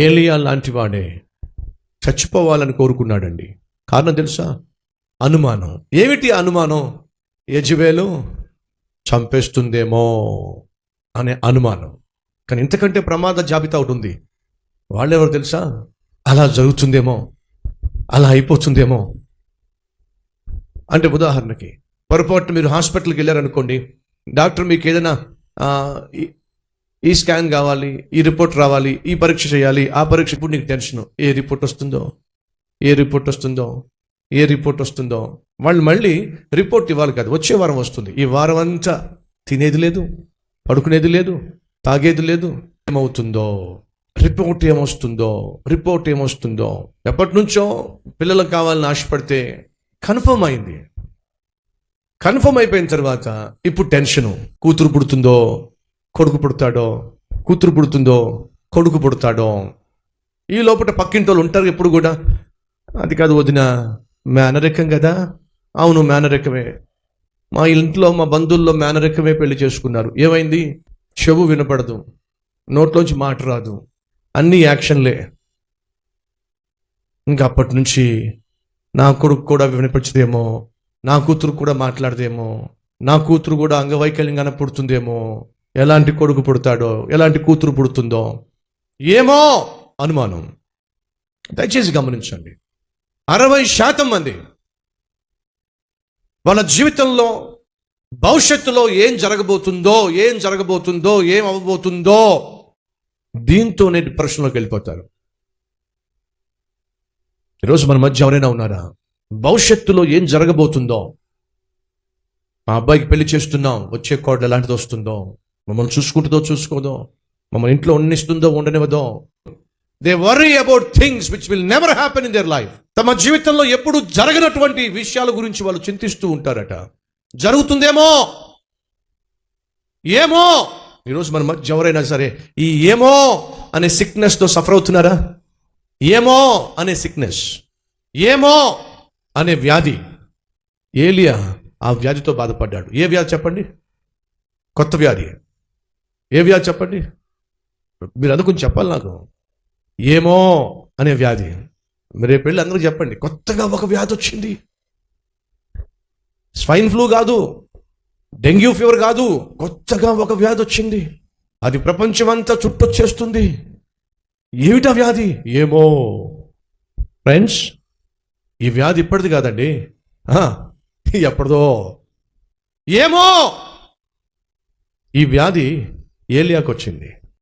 ఏలియా లాంటి వాడే చచ్చిపోవాలని కోరుకున్నాడండి. కారణం తెలుసా? అనుమానం. ఏమిటి అనుమానం? యెజబెలు చంపేస్తుందేమో అనే అనుమానం. కానీ ఇంతకంటే ప్రమాద జాబితా ఒకటి ఉంది. వాళ్ళెవరు తెలుసా? అలా జరుగుతుందేమో, అలా అయిపోతుందేమో. అంటే ఉదాహరణకి పొరపాటు మీరు హాస్పిటల్కి వెళ్ళారనుకోండి, డాక్టర్ మీకు ఏదైనా ఈ స్కాన్ కావాలి, ఈ రిపోర్ట్ రావాలి, ఈ పరీక్ష చేయాలి, ఆ పరీక్ష. ఇప్పుడు నీకు టెన్షన్, ఏ రిపోర్ట్ వస్తుందో, ఏ రిపోర్ట్ వస్తుందో, ఏ రిపోర్ట్ వస్తుందో. వాళ్ళు మళ్ళీ రిపోర్ట్ ఇవ్వాలి కాదు, వచ్చే వారం వస్తుంది. ఈ వారం అంతా తినేది లేదు, పడుకునేది లేదు, తాగేది లేదు. ఏమవుతుందో, రిపోర్ట్ ఏమొస్తుందో, రిపోర్ట్ ఏమొస్తుందో. ఎప్పటి నుంచో పిల్లలకు కావాలని ఆశపడితే కన్ఫర్మ్ అయింది. కన్ఫర్మ్ అయిపోయిన తర్వాత ఇప్పుడు టెన్షను. కూతురు పుడుతుందో, కొడుకు పుడతాడో, కూతురు పుడుతుందో, కొడుకు పుడతాడో. ఈ లోపల పక్కింటి వాళ్ళు ఉంటారు ఎప్పుడు కూడా, అది కాదు వదిన, మేనరికం కదా. అవును, మేనరికమే. మా ఇంట్లో మా బంధువుల్లో మేనరికమే పెళ్లి చేసుకున్నారు. ఏమైంది? చెవు వినపడదు, నోట్లోంచి మాట రాదు, అన్ని యాక్షన్లే. ఇంకా అప్పటి నుంచి నా కొడుకు కూడా వినిపించదేమో, నా కూతురు కూడా మాట్లాడదేమో, నా కూతురు కూడా అంగవైకల్యంగానే పుడుతుందేమో. ఎలాంటి కొడుకు పుడతాడో, ఎలాంటి కూతురు పుడుతుందో ఏమో అనుమానం. దయచేసి గమనించండి, 60% మంది వాళ్ళ జీవితంలో భవిష్యత్తులో ఏం జరగబోతుందో, ఏం జరగబోతుందో, ఏం అవ్వబోతుందో దీంతోనే డిప్రెషన్లోకి వెళ్ళిపోతారు. ఈరోజు మన మధ్య ఎవరైనా ఉన్నారా? భవిష్యత్తులో ఏం జరగబోతుందో, మా అబ్బాయికి పెళ్లి చేస్తున్నాం, వచ్చే కోడలు ఎలాంటిది వస్తుందో, మమ్మల్ని చూసుకుంటుందో చూసుకోదో, మమ్మల్ని ఇంట్లో ఉండనిస్తుందో ఉండనివ్వదో. They worry about things which will never happen in their life. తమ జీవితంలో ఎప్పుడు జరగనటువంటి విషయాల గురించి వాళ్ళు చింతిస్తూ ఉంటారట. జరుగుతుందేమో, ఏమో. ఈరోజు మన మధ్య ఎవరైనా సరే ఈ ఏమో అనే సిక్నెస్తో సఫర్ అవుతున్నారా? ఏమో అనే సిక్నెస్, ఏమో అనే వ్యాధి. ఏలియా ఆ వ్యాధితో బాధపడ్డాడు. ఏ వ్యాధి చెప్పండి? కొత్త వ్యాధి. ఏ వ్యాధి చెప్పండి? మీరు అందుకుని చెప్పాలి నాకు. ఏమో అనే వ్యాధి. మీరు రేపు వెళ్ళి అందరూ చెప్పండి, కొత్తగా ఒక వ్యాధి వచ్చింది. స్వైన్ ఫ్లూ కాదు, డెంగ్యూ ఫీవర్ కాదు, కొత్తగా ఒక వ్యాధి వచ్చింది. అది ప్రపంచమంతా చుట్టొచ్చేస్తుంది. ఏమిటా వ్యాధి? ఏమో. ఫ్రెండ్స్, ఈ వ్యాధి ఇప్పటిది కాదండి, ఎప్పటిదో. ఏమో. ఈ వ్యాధి ఏలియాకు వచ్చింది.